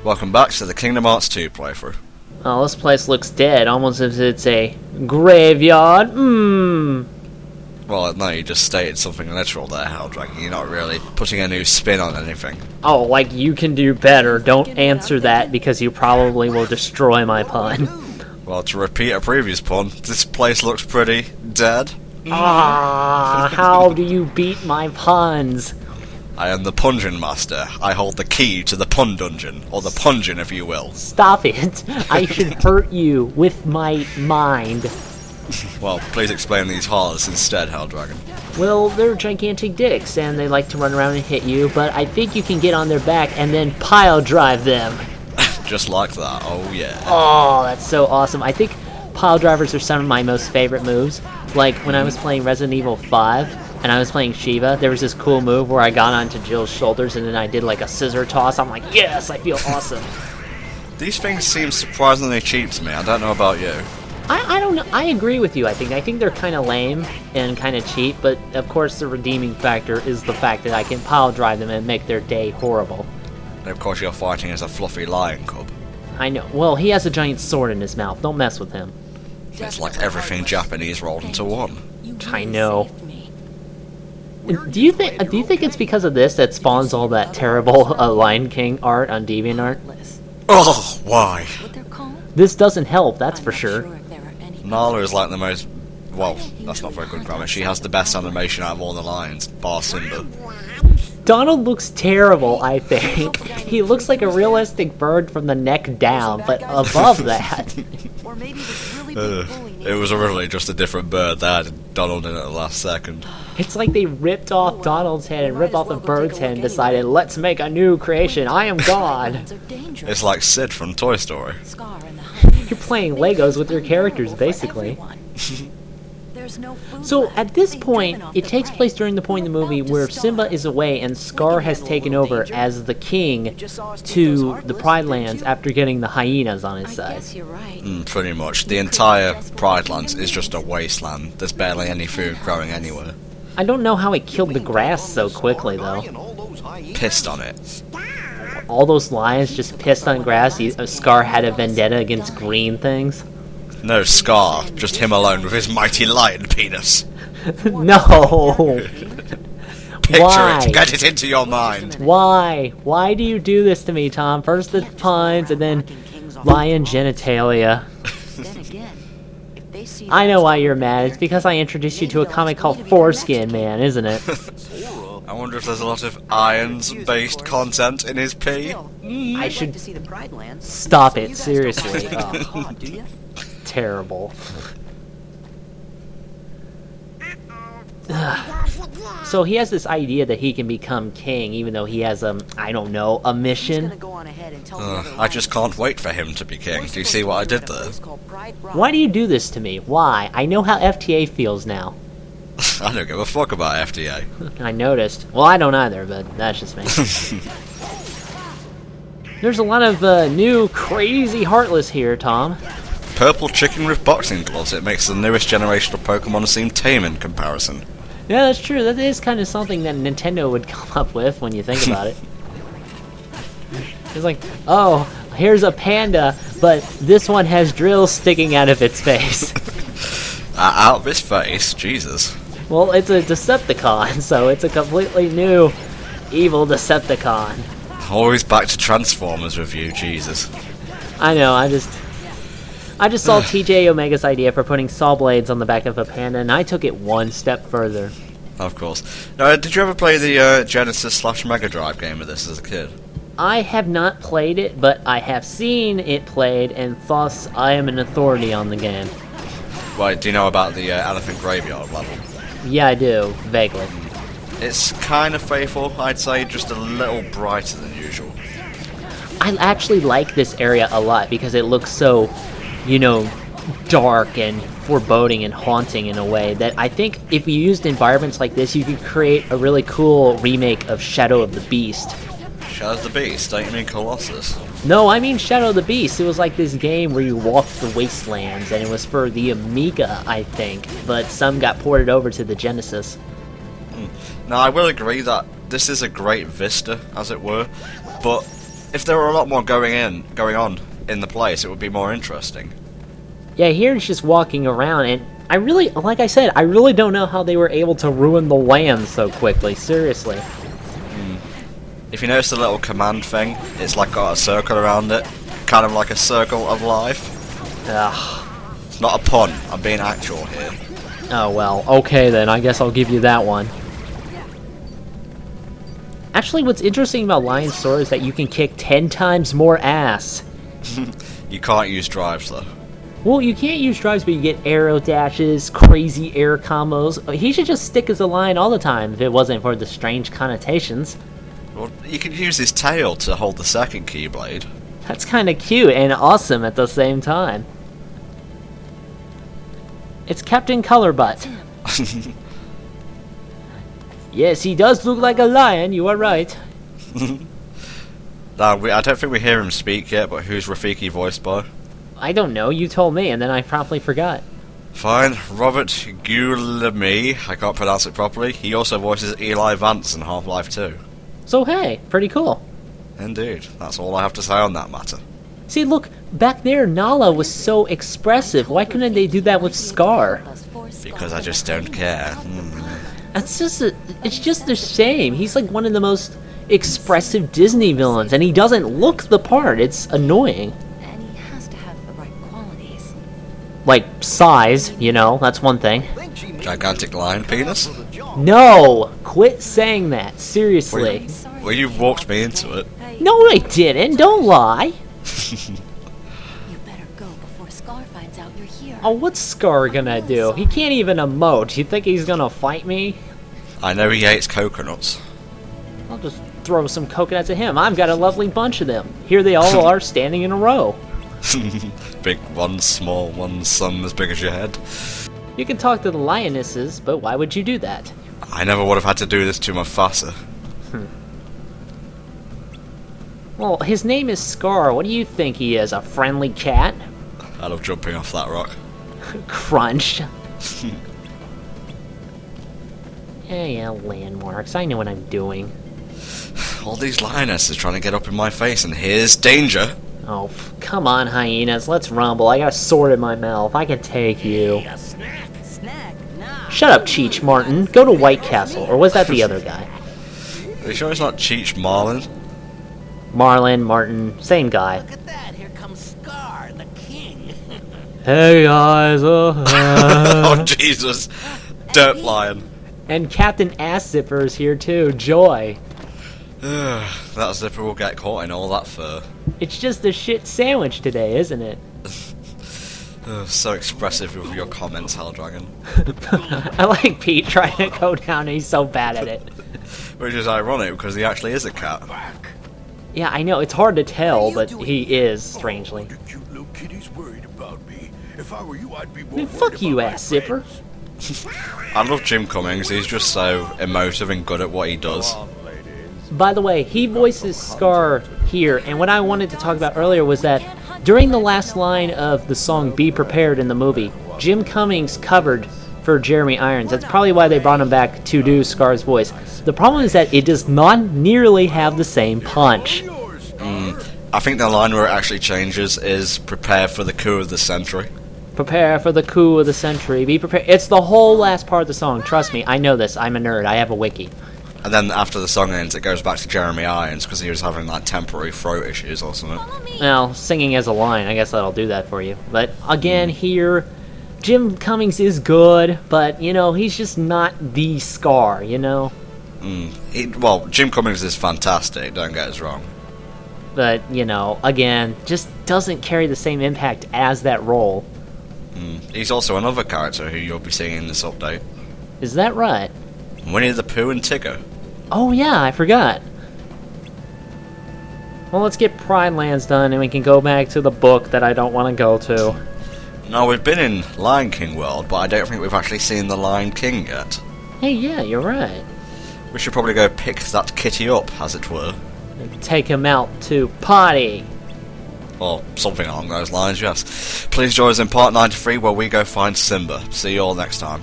Welcome back to the Kingdom Hearts 2 playthrough. Oh, this place looks dead, almost as if it's a graveyard. Well, no, you just stated something literal there, Helldragon. You're not really putting a new spin on anything. Oh, like you can do better. Don't answer that because you probably will destroy my pun. Well, to repeat a previous pun, this place looks pretty dead. Ah, how do you beat my puns? I am the Pungeon Master. I hold the key to the Pun Dungeon, or the Pungeon if you will. Stop it. I should hurt you with my mind. Well, please explain these horrors instead, Helldragon. Well, they're gigantic dicks, and they like to run around and hit you, but I think you can get on their back and then pile drive them. Just like that, oh yeah. Oh, that's so awesome. I think pile drivers are some of my most favorite moves. Like, when I was playing Resident Evil 5, and I was playing Shiva, there was this cool move where I got onto Jill's shoulders and then I did like a scissor toss. I'm like, yes, I feel awesome. These things seem surprisingly cheap to me. I don't know about you. I don't know. I agree with you. I think they're kind of lame and kind of cheap, but of course the redeeming factor is the fact that I can pile drive them and make their day horrible. And of course you're fighting as a fluffy lion cub. I know. Well, he has a giant sword in his mouth. Don't mess with him. It's like everything Japanese rolled into one. I know. Do you think it's because of this that spawns all that terrible Lion King art on DeviantArt? Oh, why? This doesn't help, that's for sure. Nala is like the most... Well, that's not very good grammar. She has the best animation out of all the lions, bar Simba. Donald looks terrible, I think. He looks like a realistic bird from the neck down, but above that... It was really just a different bird that had Donald in at the last second. It's like they ripped off Donald's head and ripped off the bird's head and decided, let's make a new creation, I am God. It's like Sid from Toy Story. You're playing Legos with your characters, basically. So, at this point, it takes place during the point in the movie where Simba is away and Scar has taken over as the king to the Pride Lands after getting the hyenas on his side. Pretty much. The entire Pride Lands is just a wasteland. There's barely any food growing anywhere. I don't know how he killed the grass so quickly, though. Pissed on it. All those lions just pissed on grass. Scar had a vendetta against green things. No Scar, just him alone with his mighty lion penis. No! Picture Why? it, get it into your mind. Why? Why do you do this to me, Tom? First the puns, and then lion genitalia. I know why you're mad. It's because I introduced you to a comic called Foreskin Man, isn't it? I wonder if there's a lot of irons-based content in his pee. I should... Stop it, seriously. Oh. Terrible. So he has this idea that he can become king, even though he has I don't know, a mission. I just can't wait for him to be king. Do you see what I did there? Why do you do this to me? Why? I know how FTA feels now. I don't give a fuck about FTA. I noticed. Well, I don't either, but that's just me. There's a lot of new crazy Heartless here, Tom. Purple chicken with boxing gloves. It makes the newest generation of Pokemon seem tame in comparison. Yeah, that's true. That is kind of something that Nintendo would come up with when you think about it. It's like, oh, here's a panda, but this one has drills sticking out of its face. Out of its face? Jesus. Well, it's a Decepticon, so it's a completely new evil Decepticon. Always back to Transformers with you, Jesus. I know, I just saw TJ Omega's idea for putting saw blades on the back of a panda, and I took it one step further. Of course. Did you ever play the Genesis/Mega Drive game of this as a kid? I have not played it, but I have seen it played, and thus I am an authority on the game. Right, do you know about the Elephant Graveyard level? Yeah, I do, vaguely. It's kind of faithful, I'd say, just a little brighter than usual. I actually like this area a lot because it looks so, you know, dark and foreboding and haunting in a way that I think if you used environments like this, you could create a really cool remake of Shadow of the Beast. Shadow of the Beast? Don't you mean Colossus? No, I mean Shadow of the Beast. It was like this game where you walked the wastelands, and it was for the Amiga, I think, but some got ported over to the Genesis. Now, I will agree that this is a great vista, as it were, but if there were a lot more going on in the place, it would be more interesting. Yeah, here it's just walking around, and I really, like I said, I really don't know how they were able to ruin the land so quickly, seriously. If you notice the little command thing, it's like got a circle around it, kind of like a circle of life. Ugh. It's not a pun, I'm being actual here. Oh well, okay then, I guess I'll give you that one. Actually, what's interesting about Lion's Sword is that you can kick 10 times more ass. You can't use drives though. Well, you can't use drives, but you get arrow dashes, crazy air combos. He should just stick as a lion all the time if it wasn't for the strange connotations. Well, you could use his tail to hold the second Keyblade. That's kind of cute and awesome at the same time. It's Captain Colorbutt. Yes, he does look like a lion, you are right. I don't think we hear him speak yet, but who's Rafiki voiced by? I don't know, you told me and then I promptly forgot. Fine, Robert Guillemey, I can't pronounce it properly. He also voices Eli Vance in Half-Life 2. So hey, pretty cool. Indeed, that's all I have to say on that matter. See, look, back there Nala was so expressive. Why couldn't they do that with Scar? Because I just don't care. It's just a shame. He's like one of the most expressive Disney villains, and he doesn't look the part. It's annoying. And he has to have the right qualities. Like size, you know, that's one thing. Gigantic lion penis? No! Quit saying that, seriously. Well, you walked me into it. No, I didn't. Don't lie. You better go before Scar finds out you're here. Oh, what's Scar gonna do? He can't even emote. You think he's gonna fight me? I know he hates coconuts. I'll just throw some coconuts at him. I've got a lovely bunch of them. Here they all are standing in a row. Big one, small one, some as big as your head. You can talk to the lionesses, but why would you do that? I never would have had to do this to Mufasa. Well, his name is Scar. What do you think he is, a friendly cat? I love jumping off that rock. Crunch. Yeah, landmarks. I know what I'm doing. All these lionesses trying to get up in my face, and here's danger. Oh, come on, hyenas. Let's rumble. I got a sword in my mouth. I can take you. Hey, a snack. Snack? Nah. Shut up, Cheech Martin. Go to White Castle. Or was that the other guy? Are you sure it's not Cheech Marlin? Marlin, Martin, same guy. Look at that. Here comes Scar, the king. Hey, guys. Oh, Jesus. Dirt lion. And Captain Ass Zipper is here, too. Joy. That zipper will get caught in all that fur. It's just a shit sandwich today, isn't it? So expressive with your comments, Helldragon. I like Pete trying to go down and he's so bad at it. Which is ironic because he actually is a cat. Yeah, I know, it's hard to tell, but he is, strangely. The cute little kitty's worried about me. If I were you, I'd be more Man, fuck worried you, about my ass zipper. friends. I love Jim Cummings, he's just so emotive and good at what he does. By the way, he voices Scar here, and what I wanted to talk about earlier was that during the last line of the song Be Prepared in the movie, Jim Cummings covered for Jeremy Irons. That's probably why they brought him back to do Scar's voice. The problem is that it does not nearly have the same punch. I think the line where it actually changes is prepare for the coup of the century. Prepare for the coup of the century. Be prepared. It's the whole last part of the song. Trust me, I know this. I'm a nerd. I have a wiki. And then after the song ends, it goes back to Jeremy Irons because he was having like temporary throat issues or something. Well, singing as a line, I guess that'll do that for you. But again, here, Jim Cummings is good, but, you know, he's just not the Scar, you know? Well, Jim Cummings is fantastic, don't get us wrong. But, you know, again, just doesn't carry the same impact as that role. He's also another character who you'll be seeing in this update. Is that right? Winnie the Pooh and Tigger. Oh yeah, I forgot. Well, let's get Pride Lands done and we can go back to the book that I don't want to go to. Now, we've been in Lion King World, but I don't think we've actually seen the Lion King yet. Hey, yeah, you're right. We should probably go pick that kitty up, as it were. Take him out to potty. Or something along those lines, yes. Please join us in part 93 where we go find Simba. See you all next time.